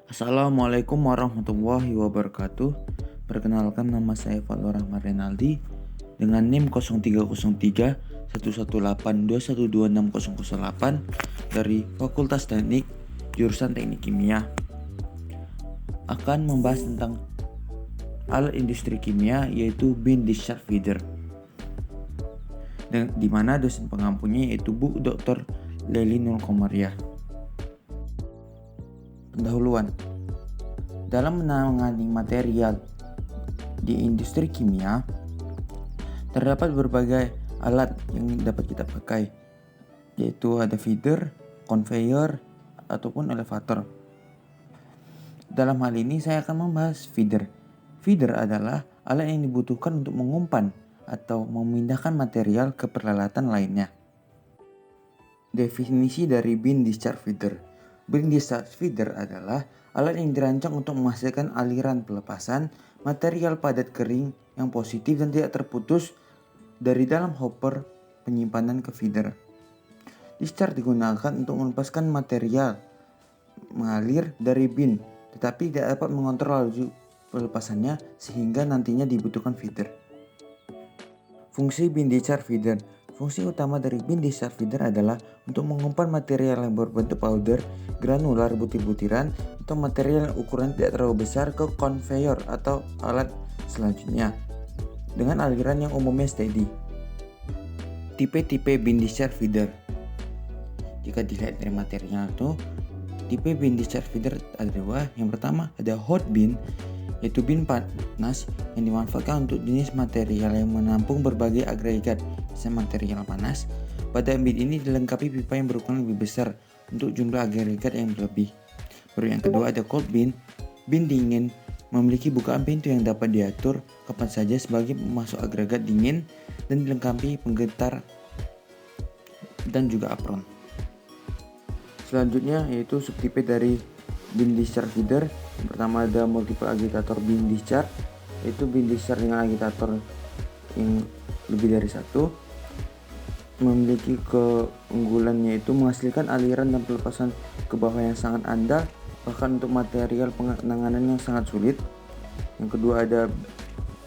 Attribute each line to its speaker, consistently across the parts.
Speaker 1: Assalamualaikum warahmatullahi wabarakatuh. Perkenalkan, nama saya Fadlur Rahman Renaldi dengan NIM 0303 118 2126008 dari Fakultas Teknik jurusan Teknik Kimia. Akan membahas tentang alat industri kimia, yaitu bin discharge feeder, di mana dosen pengampunya yaitu Bu Dr. Leli Nur Komariah. Pendahuluan. Dalam menangani material di industri kimia, terdapat berbagai alat yang dapat kita pakai, yaitu ada feeder, conveyor, ataupun elevator. Dalam hal ini saya akan membahas feeder. Feeder adalah alat yang dibutuhkan untuk mengumpan atau memindahkan material ke peralatan lainnya. Definisi dari bin discharge feeder. Bin discharge feeder adalah alat yang dirancang untuk menghasilkan aliran pelepasan material padat kering yang positif dan tidak terputus dari dalam hopper penyimpanan ke feeder. Discharge digunakan untuk melepaskan material mengalir dari bin, tetapi tidak dapat mengontrol laju pelepasannya sehingga nantinya dibutuhkan feeder. Fungsi bin discharge feeder. Fungsi utama dari bin discharge feeder adalah untuk mengumpan material yang berbentuk powder, granular, butir-butiran, atau material ukuran tidak terlalu besar ke conveyor atau alat selanjutnya dengan aliran yang umumnya steady. Tipe-tipe bin discharge feeder. Jika dilihat dari material itu, tipe bin discharge feeder ada dua. Yang pertama ada hot bin, yaitu bin panas yang dimanfaatkan untuk jenis material yang menampung berbagai agregat material panas. Pada bin ini dilengkapi pipa yang berukuran lebih besar untuk jumlah agregat yang berlebih. Baru yang kedua ada cold bin. Bin dingin memiliki bukaan pintu yang dapat diatur kapan saja sebagai pemasok agregat dingin dan dilengkapi penggetar dan juga apron. Selanjutnya yaitu subtipe dari bin discharge feeder. Yang pertama ada multiple agitator bin discharge, yaitu bin discharge dengan agitator yang lebih dari satu. Memiliki keunggulannya yaitu menghasilkan aliran dan pelepasan ke bawah yang sangat andal, bahkan untuk material penanganan yang sangat sulit. Yang kedua ada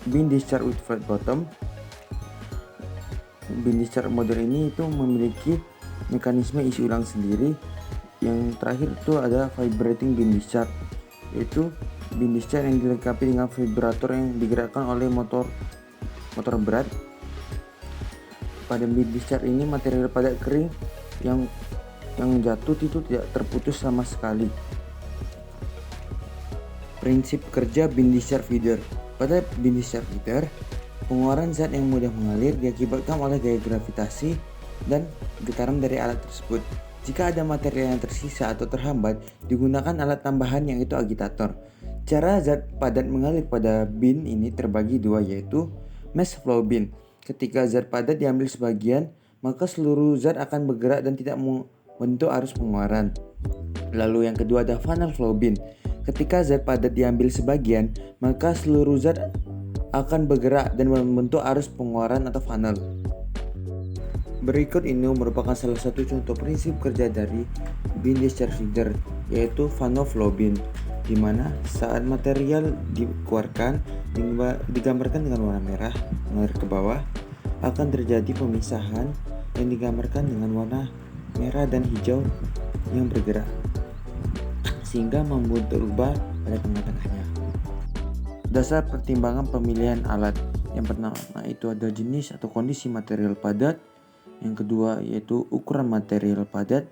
Speaker 1: bin discharge with flat bottom. Bin discharge model ini itu memiliki mekanisme isi ulang sendiri. Yang terakhir itu ada vibrating bin discharge, yaitu bin discharge yang dilengkapi dengan vibrator yang digerakkan oleh motor berat. Pada bin discharge ini material padat kering yang jatuh itu tidak terputus sama sekali. Prinsip kerja bin discharge feeder. Pada bin discharge feeder, pengeluaran zat yang mudah mengalir diakibatkan oleh gaya gravitasi dan getaran dari alat tersebut. Jika ada material yang tersisa atau terhambat, digunakan alat tambahan yang itu agitator. Cara zat padat mengalir pada bin ini terbagi dua, yaitu mass flow bin. Ketika zat padat diambil sebagian, maka seluruh zat akan bergerak dan tidak membentuk arus pengeluaran. Lalu yang kedua ada funnel flow bin. Ketika zat padat diambil sebagian, maka seluruh zat akan bergerak dan membentuk arus pengeluaran atau funnel. Berikut ini merupakan salah satu contoh prinsip kerja dari bin discharge feeder, yaitu funnel flow bin, di mana saat material dikeluarkan digambarkan dengan warna merah mengalir ke bawah, akan terjadi pemisahan yang digambarkan dengan warna merah dan hijau yang bergerak sehingga membuat rubah pada tengah-tengahnya. Dasar pertimbangan pemilihan alat. Yang pertama itu ada jenis atau kondisi material padat. Yang kedua yaitu ukuran material padat.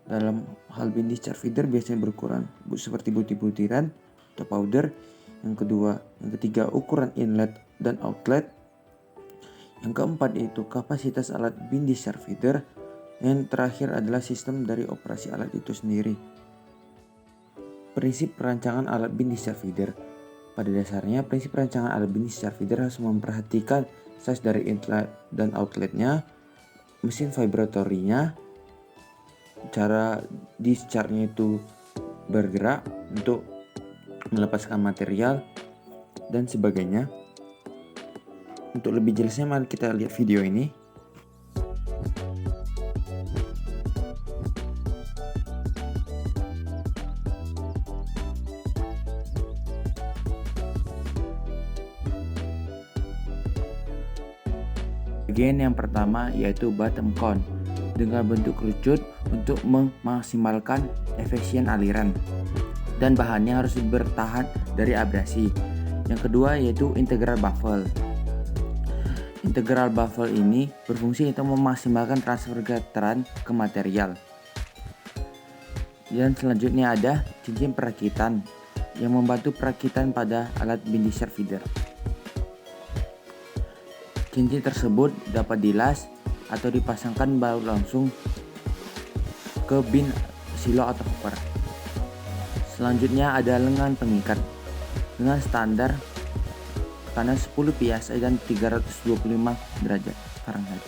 Speaker 1: Dalam hal bin discharge feeder biasanya berukuran seperti butir-butiran atau powder. Yang ketiga ukuran inlet dan outlet. Yang keempat yaitu kapasitas alat bin discharge feeder. Yang terakhir adalah sistem dari operasi alat itu sendiri. Prinsip perancangan alat bin discharge feeder. Pada dasarnya, prinsip perancangan alat bin discharge feeder harus memperhatikan size dari inlet dan outletnya, mesin vibratorinya, cara discharge-nya itu bergerak untuk melepaskan material, dan sebagainya. Untuk lebih jelasnya mari kita lihat video ini. Bagian yang pertama yaitu bottom cone dengan bentuk kerucut untuk memaksimalkan efisien aliran dan bahannya harus bertahan dari abrasi. Yang kedua yaitu integral baffle. Integral baffle ini berfungsi untuk memaksimalkan transfer getaran ke material. Dan selanjutnya ada cincin perakitan yang membantu perakitan pada alat bin discharge feeder. Cincin tersebut dapat dilas atau dipasangkan baru langsung ke bin silo atau hopper. Selanjutnya ada lengan pengikat dengan standar tekanan 10 PSI dan 325 derajat Fahrenheit.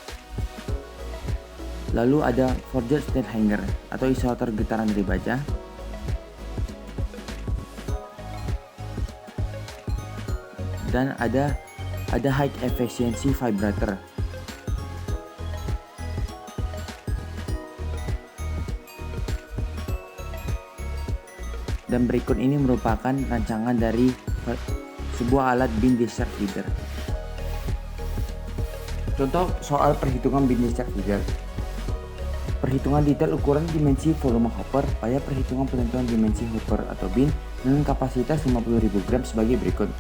Speaker 1: Lalu ada forged state hanger atau isolator getaran dari baja. Dan ada high efficiency vibrator. Dan berikut ini merupakan rancangan dari sebuah alat bin discharge feeder. Contoh soal perhitungan bin discharge feeder. Perhitungan detail ukuran dimensi volume hopper pada perhitungan penentuan dimensi hopper atau bin dengan kapasitas 50.000 gram sebagai berikut.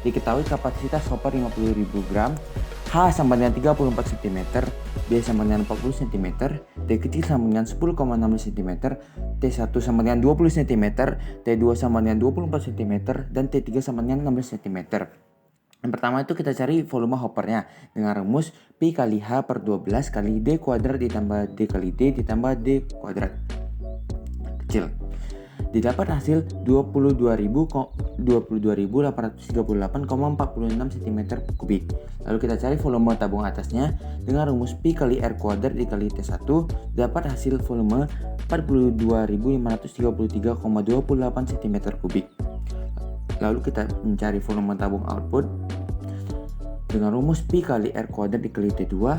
Speaker 1: Diketahui kapasitas hopper 50.000 gram, H sama dengan 34 cm, D sama dengan 40 cm, T kecil sama dengan 10,6 cm, T1 sama dengan 20 cm, T2 sama dengan 24 cm, dan T3 sama dengan 16 cm. Yang pertama itu kita cari volume hoppernya dengan rumus Pi kali H per 12 kali D kuadrat ditambah D kali D ditambah D kuadrat kecil. Didapat hasil 22.838,46 cm kubik. Lalu kita cari volume tabung atasnya dengan rumus Pi kali R kuadrat dikali T1, dapat hasil volume 42.533,28 cm kubik. Lalu kita mencari volume tabung output dengan rumus Pi kali R kuadrat dikali T2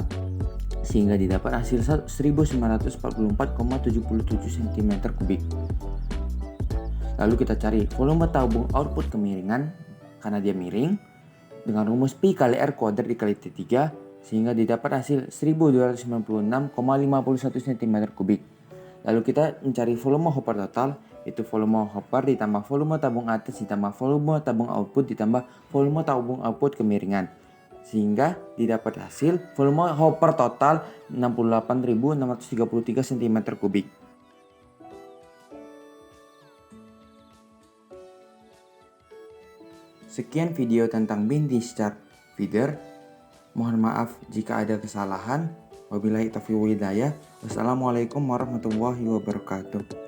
Speaker 1: sehingga didapat hasil 1944,77 cm kubik. Lalu kita cari volume tabung output kemiringan karena dia miring dengan rumus Pi kali R kuadrat dikali T3 sehingga didapat hasil 1296,51 cm kubik. Lalu kita mencari volume hopper total, yaitu volume hopper ditambah volume tabung atas ditambah volume tabung output ditambah volume tabung output kemiringan. Sehingga didapat hasil volume hopper total 68.633 cm kubik. Sekian video tentang bin discharge feeder. Mohon maaf jika ada kesalahan. Wabillahi taufiq wal hidayah. Wassalamualaikum warahmatullahi wabarakatuh.